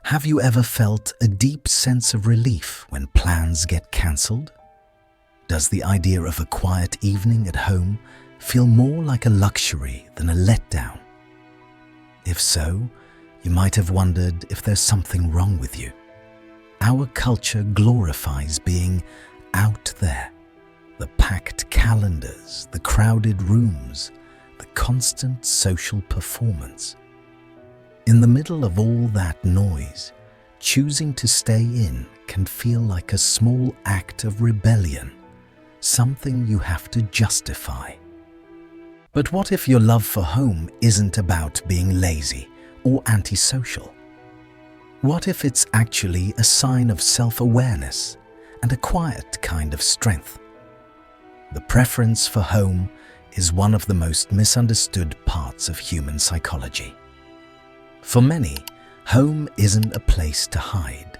Have you ever felt a deep sense of relief when plans get cancelled? Does the idea of a quiet evening at home feel more like a luxury than a letdown? If so, you might have wondered if there's something wrong with you. Our culture glorifies being out there. The packed calendars, the crowded rooms, the constant social performance. In the middle of all that noise, choosing to stay in can feel like a small act of rebellion, something you have to justify. But what if your love for home isn't about being lazy or antisocial? What if it's actually a sign of self-awareness and a quiet kind of strength? The preference for home is one of the most misunderstood parts of human psychology. For many, home isn't a place to hide.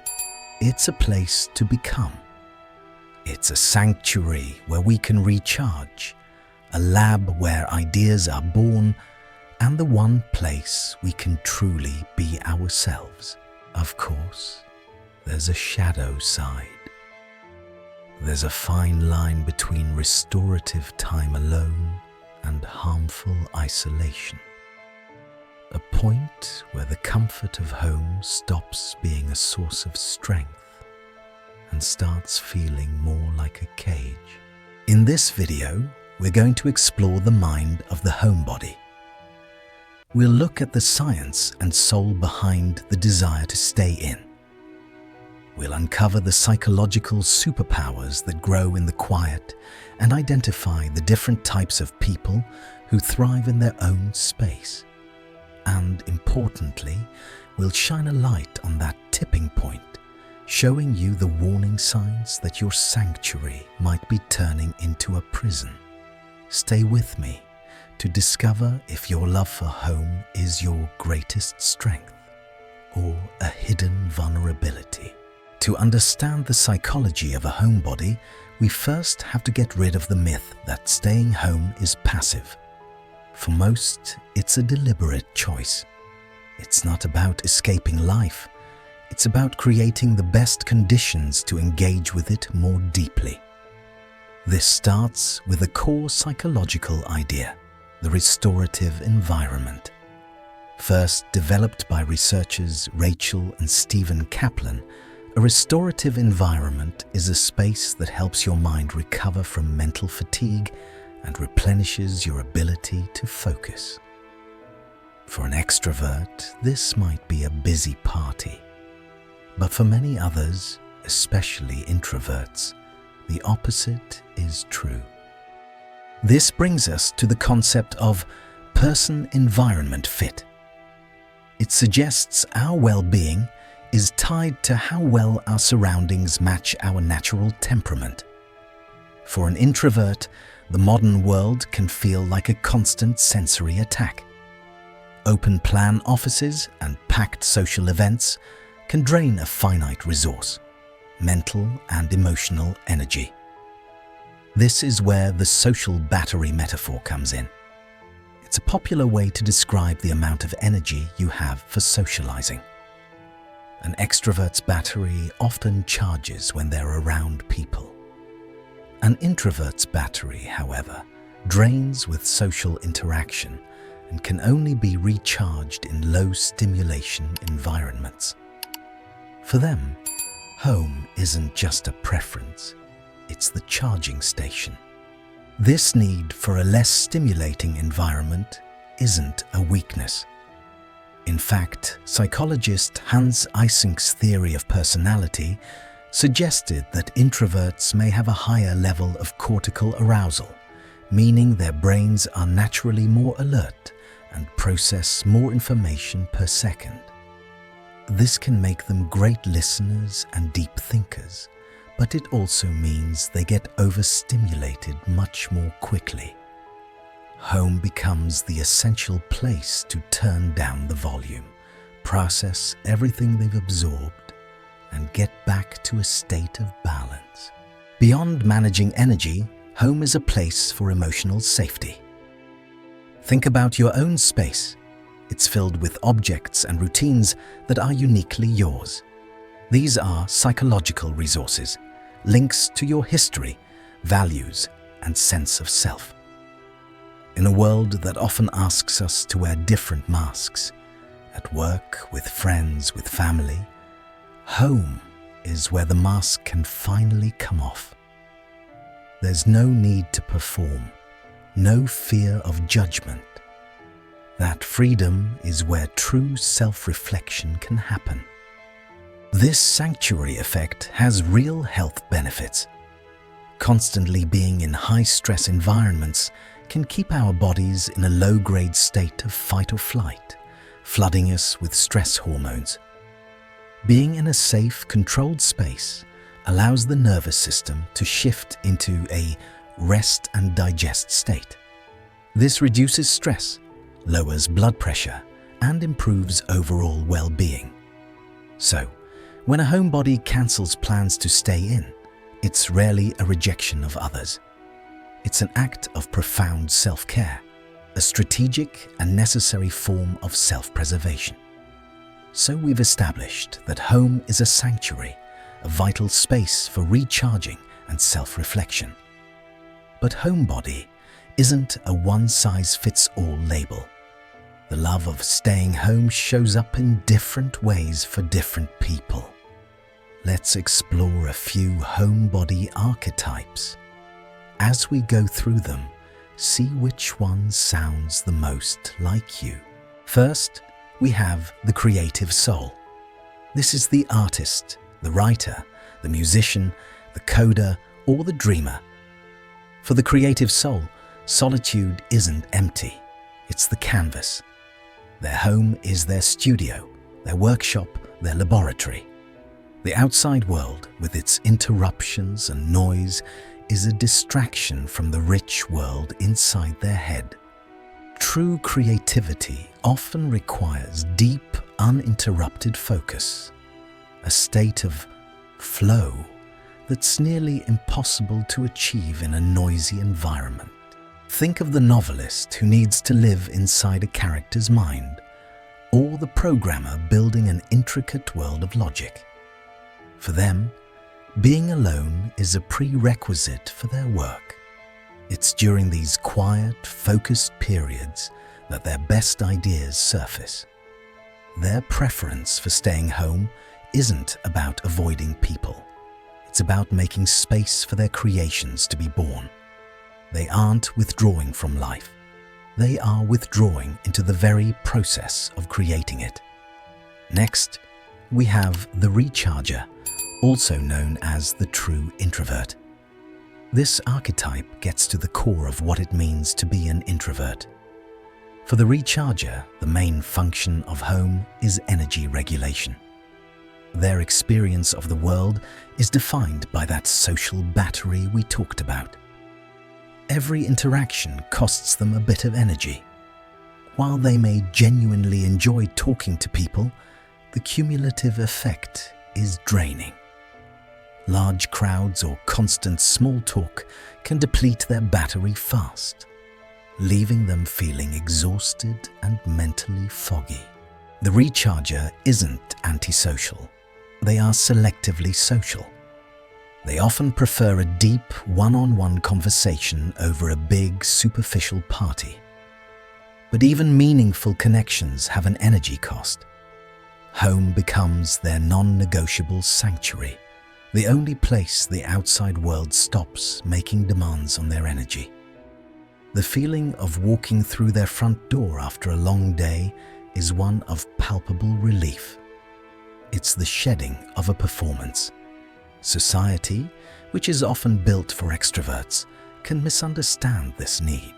It's a place to become. It's a sanctuary where we can recharge, a lab where ideas are born, and the one place we can truly be ourselves. Of course, there's a shadow side. There's a fine line between restorative time alone and harmful isolation. A point where the comfort of home stops being a source of strength and starts feeling more like a cage. In this video, we're going to explore the mind of the homebody. We'll look at the science and soul behind the desire to stay in. We'll uncover the psychological superpowers that grow in the quiet and identify the different types of people who thrive in their own space. And importantly, we'll shine a light on that tipping point, showing you the warning signs that your sanctuary might be turning into a prison. Stay with me to discover if your love for home is your greatest strength or a hidden vulnerability. To understand the psychology of a homebody, we first have to get rid of the myth that staying home is passive. For most, it's a deliberate choice. It's not about escaping life. It's about creating the best conditions to engage with it more deeply. This starts with a core psychological idea, the restorative environment. First developed by researchers Rachel and Stephen Kaplan, a restorative environment is a space that helps your mind recover from mental fatigue and replenishes your ability to focus. For an extrovert, this might be a busy party. But for many others, especially introverts, the opposite is true. This brings us to the concept of person-environment fit. It suggests our well-being is tied to how well our surroundings match our natural temperament. For an introvert, the modern world can feel like a constant sensory attack. Open-plan offices and packed social events can drain a finite resource, mental and emotional energy. This is where the social battery metaphor comes in. It's a popular way to describe the amount of energy you have for socializing. An extrovert's battery often charges when they're around people. An introvert's battery, however, drains with social interaction and can only be recharged in low-stimulation environments. For them, home isn't just a preference, it's the charging station. This need for a less stimulating environment isn't a weakness. In fact, psychologist Hans Eysenk's theory of personality suggested that introverts may have a higher level of cortical arousal, meaning their brains are naturally more alert and process more information per second. This can make them great listeners and deep thinkers, but it also means they get overstimulated much more quickly. Home becomes the essential place to turn down the volume, process everything they've absorbed, and get back to a state of balance. Beyond managing energy, home is a place for emotional safety. Think about your own space. It's filled with objects and routines that are uniquely yours. These are psychological resources, links to your history, values, and sense of self. In a world that often asks us to wear different masks, at work, with friends, with family, home is where the mask can finally come off. There's no need to perform, no fear of judgment. That freedom is where true self-reflection can happen. This sanctuary effect has real health benefits. Constantly being in high-stress environments can keep our bodies in a low-grade state of fight or flight, flooding us with stress hormones. Being in a safe, controlled space allows the nervous system to shift into a rest and digest state. This reduces stress, lowers blood pressure, and improves overall well-being. So, when a homebody cancels plans to stay in, it's rarely a rejection of others. It's an act of profound self-care, a strategic and necessary form of self-preservation. So we've established that home is a sanctuary, a vital space for recharging and self-reflection. But homebody isn't a one-size-fits-all label. The love of staying home shows up in different ways for different people. Let's explore a few homebody archetypes. As we go through them, see which one sounds the most like you. First, we have the creative soul. This is the artist, the writer, the musician, the coder, or the dreamer. For the creative soul, solitude isn't empty, it's the canvas. Their home is their studio, their workshop, their laboratory. The outside world, with its interruptions and noise, is a distraction from the rich world inside their head. True creativity often requires deep, uninterrupted focus, a state of flow that's nearly impossible to achieve in a noisy environment. Think of the novelist who needs to live inside a character's mind, or the programmer building an intricate world of logic. For them, being alone is a prerequisite for their work. It's during these quiet, focused periods that their best ideas surface. Their preference for staying home isn't about avoiding people. It's about making space for their creations to be born. They aren't withdrawing from life. They are withdrawing into the very process of creating it. Next, we have the recharger, also known as the true introvert. This archetype gets to the core of what it means to be an introvert. For the recharger, the main function of home is energy regulation. Their experience of the world is defined by that social battery we talked about. Every interaction costs them a bit of energy. While they may genuinely enjoy talking to people, the cumulative effect is draining. Large crowds or constant small talk can deplete their battery fast, leaving them feeling exhausted and mentally foggy. The recharger isn't antisocial. They are selectively social. They often prefer a deep, one-on-one conversation over a big, superficial party. But even meaningful connections have an energy cost. Home becomes their non-negotiable sanctuary, the only place the outside world stops making demands on their energy. The feeling of walking through their front door after a long day is one of palpable relief. It's the shedding of a performance. Society, which is often built for extroverts, can misunderstand this need.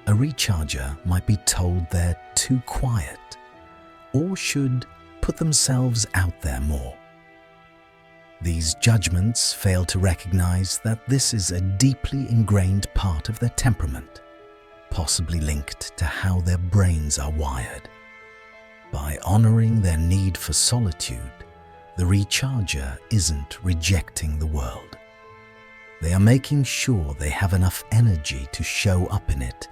A recharger might be told they're too quiet, or should put themselves out there more. These judgments fail to recognize that this is a deeply ingrained part of their temperament, possibly linked to how their brains are wired. By honoring their need for solitude, the recharger isn't rejecting the world. They are making sure they have enough energy to show up in it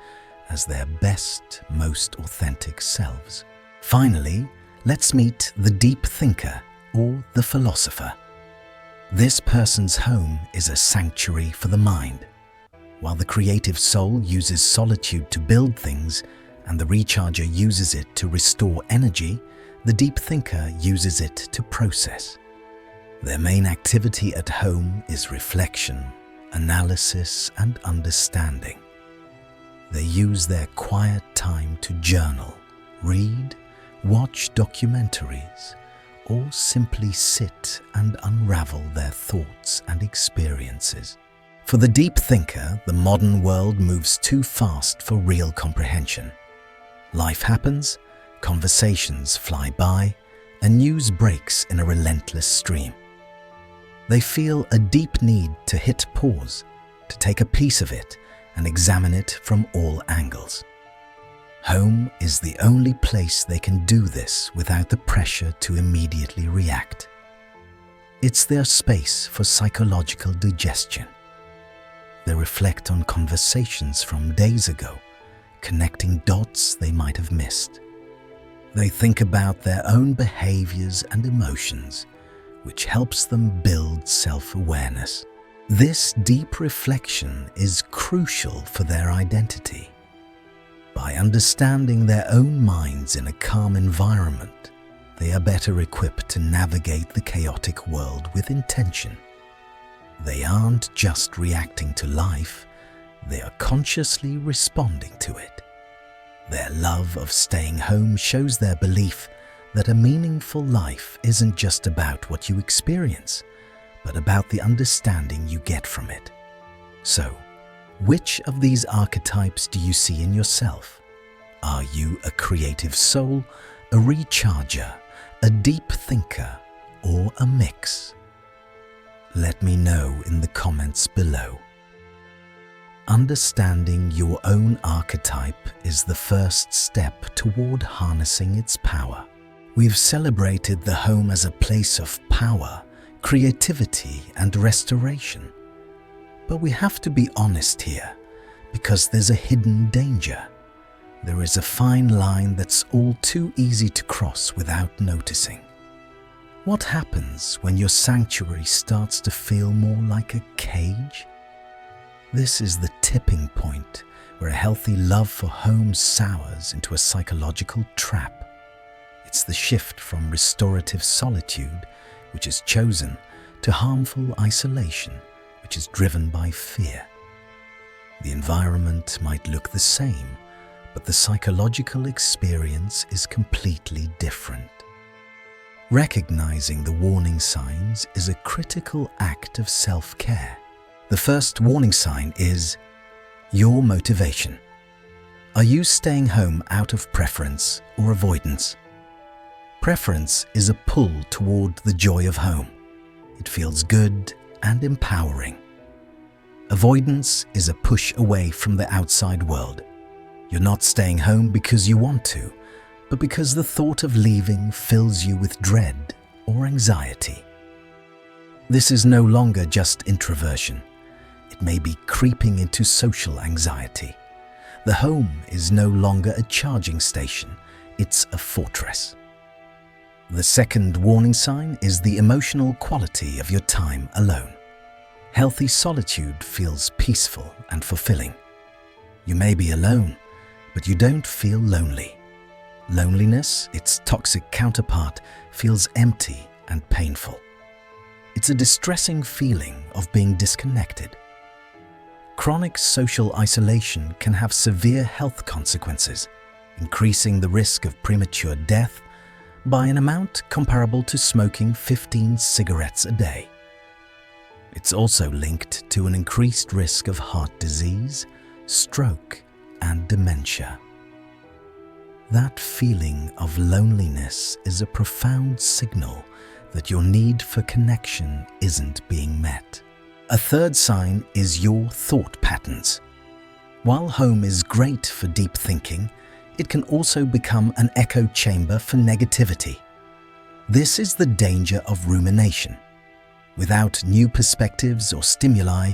as their best, most authentic selves. Finally, let's meet the deep thinker or the philosopher. This person's home is a sanctuary for the mind. While the creative soul uses solitude to build things and the recharger uses it to restore energy, the deep thinker uses it to process. Their main activity at home is reflection, analysis, and understanding. They use their quiet time to journal, read, watch documentaries, or simply sit and unravel their thoughts and experiences. For the deep thinker, the modern world moves too fast for real comprehension. Life happens, conversations fly by, and news breaks in a relentless stream. They feel a deep need to hit pause, to take a piece of it and examine it from all angles. Home is the only place they can do this without the pressure to immediately react. It's their space for psychological digestion. They reflect on conversations from days ago, connecting dots they might have missed. They think about their own behaviors and emotions, which helps them build self-awareness. This deep reflection is crucial for their identity. By understanding their own minds in a calm environment, they are better equipped to navigate the chaotic world with intention. They aren't just reacting to life, they are consciously responding to it. Their love of staying home shows their belief that a meaningful life isn't just about what you experience, but about the understanding you get from it. So, which of these archetypes do you see in yourself? Are you a creative soul, a recharger, a deep thinker, or a mix? Let me know in the comments below. Understanding your own archetype is the first step toward harnessing its power. We've celebrated the home as a place of power, creativity, and restoration. But we have to be honest here, because there's a hidden danger. There is a fine line that's all too easy to cross without noticing. What happens when your sanctuary starts to feel more like a cage? This is the tipping point where a healthy love for home sours into a psychological trap. It's the shift from restorative solitude, which is chosen, to harmful isolation, which is driven by fear. The environment might look the same, but the psychological experience is completely different. Recognizing the warning signs is a critical act of self-care. The first warning sign is your motivation. Are you staying home out of preference or avoidance? Preference is a pull toward the joy of home. It feels good and empowering. Avoidance is a push away from the outside world. You're not staying home because you want to, but because the thought of leaving fills you with dread or anxiety. This is no longer just introversion. It may be creeping into social anxiety. The home is no longer a charging station, it's a fortress. The second warning sign is the emotional quality of your time alone. Healthy solitude feels peaceful and fulfilling. You may be alone, but you don't feel lonely. Loneliness, its toxic counterpart, feels empty and painful. It's a distressing feeling of being disconnected. Chronic social isolation can have severe health consequences, increasing the risk of premature death by an amount comparable to smoking 15 cigarettes a day. It's also linked to an increased risk of heart disease, stroke, and dementia. That feeling of loneliness is a profound signal that your need for connection isn't being met. A third sign is your thought patterns. While home is great for deep thinking, it can also become an echo chamber for negativity. This is the danger of rumination. Without new perspectives or stimuli,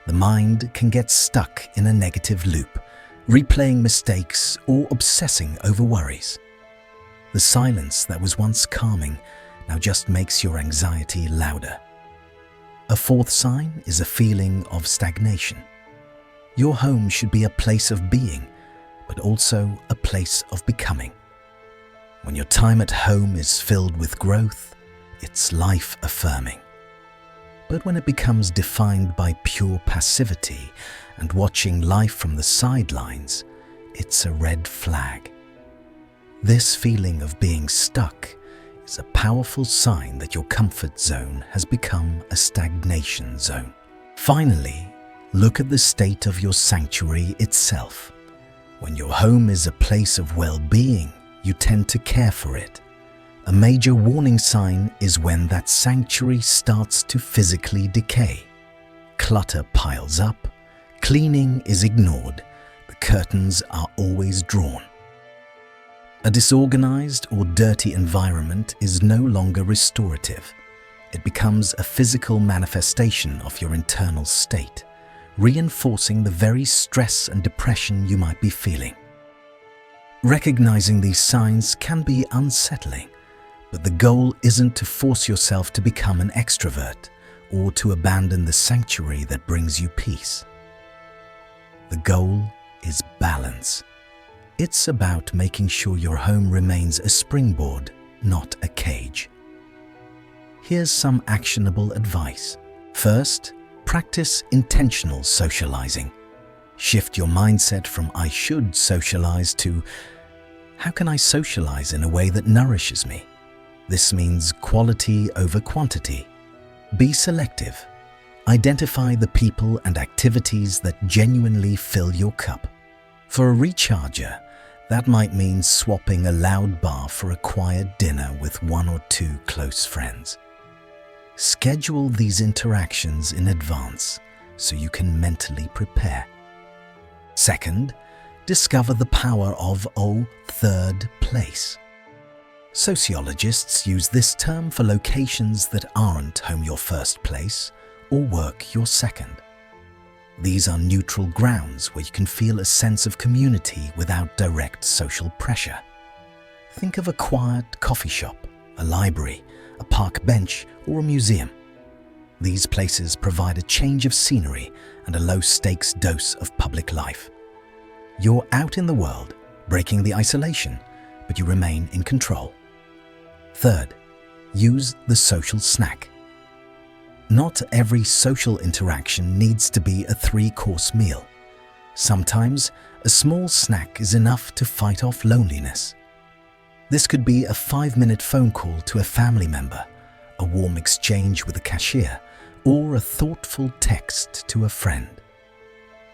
the mind can get stuck in a negative loop, replaying mistakes or obsessing over worries. The silence that was once calming now just makes your anxiety louder. A fourth sign is a feeling of stagnation. Your home should be a place of being, but also a place of becoming. When your time at home is filled with growth, it's life-affirming. But when it becomes defined by pure passivity and watching life from the sidelines, it's a red flag. This feeling of being stuck is a powerful sign that your comfort zone has become a stagnation zone. Finally, look at the state of your sanctuary itself. When your home is a place of well-being, you tend to care for it. A major warning sign is when that sanctuary starts to physically decay. Clutter piles up, cleaning is ignored, the curtains are always drawn. A disorganized or dirty environment is no longer restorative. It becomes a physical manifestation of your internal state, reinforcing the very stress and depression you might be feeling. Recognizing these signs can be unsettling, but the goal isn't to force yourself to become an extrovert or to abandon the sanctuary that brings you peace. The goal is balance. It's about making sure your home remains a springboard, not a cage. Here's some actionable advice. First, practice intentional socializing. Shift your mindset from "I should socialize" to "How can I socialize in a way that nourishes me?" This means quality over quantity. Be selective. Identify the people and activities that genuinely fill your cup. For a recharger, that might mean swapping a loud bar for a quiet dinner with one or two close friends. Schedule these interactions in advance so you can mentally prepare. Second, discover the power of a third place. Sociologists use this term for locations that aren't home your first place or work your second. These are neutral grounds where you can feel a sense of community without direct social pressure. Think of a quiet coffee shop, a library, a park bench, or a museum. These places provide a change of scenery and a low-stakes dose of public life. You're out in the world, breaking the isolation, but you remain in control. Third, use the social snack. Not every social interaction needs to be a 3-course meal. Sometimes, a small snack is enough to fight off loneliness. This could be a 5-minute phone call to a family member, a warm exchange with a cashier, or a thoughtful text to a friend.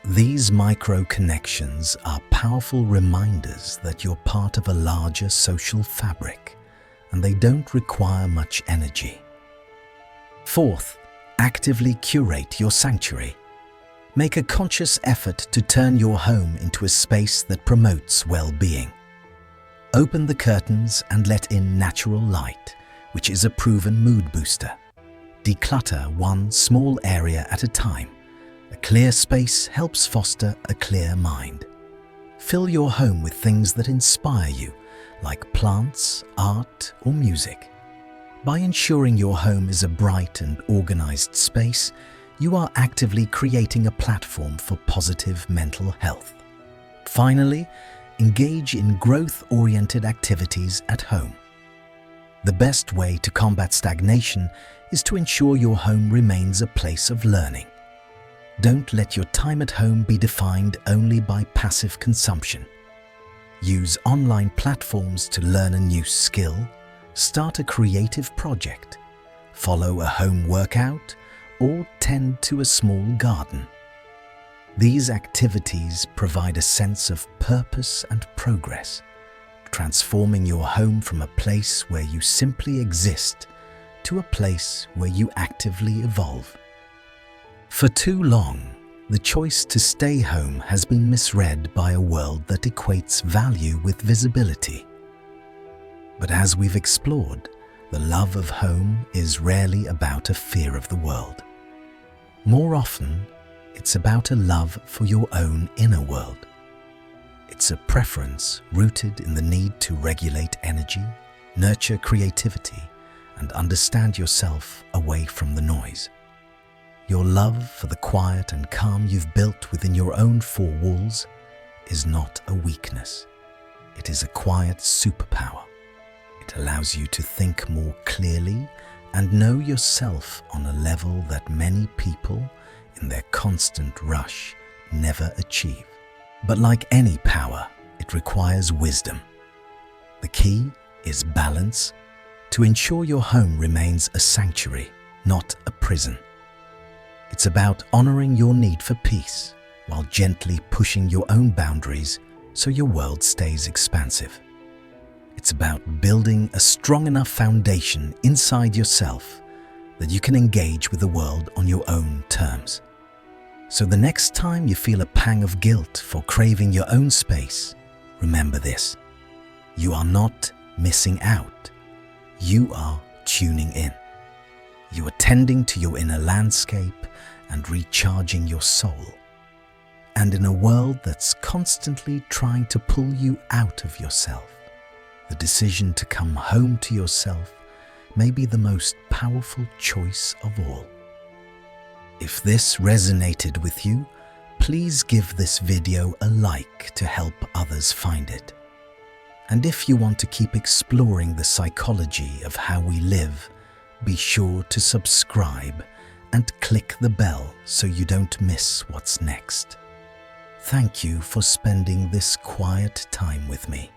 These micro-connections are powerful reminders that you're part of a larger social fabric, and they don't require much energy. Fourth, actively curate your sanctuary. Make a conscious effort to turn your home into a space that promotes well-being. Open the curtains and let in natural light, which is a proven mood booster. Declutter one small area at a time. A clear space helps foster a clear mind. Fill your home with things that inspire you, like plants, art, or music. By ensuring your home is a bright and organized space, you are actively creating a platform for positive mental health. Finally, engage in growth-oriented activities at home. The best way to combat stagnation is to ensure your home remains a place of learning. Don't let your time at home be defined only by passive consumption. Use online platforms to learn a new skill, start a creative project, follow a home workout, or tend to a small garden. These activities provide a sense of purpose and progress, transforming your home from a place where you simply exist to a place where you actively evolve. For too long, the choice to stay home has been misread by a world that equates value with visibility. But as we've explored, the love of home is rarely about a fear of the world. More often, it's about a love for your own inner world. It's a preference rooted in the need to regulate energy, nurture creativity, and understand yourself away from the noise. Your love for the quiet and calm you've built within your own four walls is not a weakness. It is a quiet superpower. It allows you to think more clearly and know yourself on a level that many people, in their constant rush, never achieve. But like any power, it requires wisdom. The key is balance, to ensure your home remains a sanctuary, not a prison. It's about honoring your need for peace while gently pushing your own boundaries so your world stays expansive. It's about building a strong enough foundation inside yourself that you can engage with the world on your own terms. So the next time you feel a pang of guilt for craving your own space, remember this: you are not missing out. You are tuning in. You are tending to your inner landscape and recharging your soul. And in a world that's constantly trying to pull you out of yourself, the decision to come home to yourself may be the most powerful choice of all. If this resonated with you, please give this video a like to help others find it. And if you want to keep exploring the psychology of how we live, be sure to subscribe and click the bell so you don't miss what's next. Thank you for spending this quiet time with me.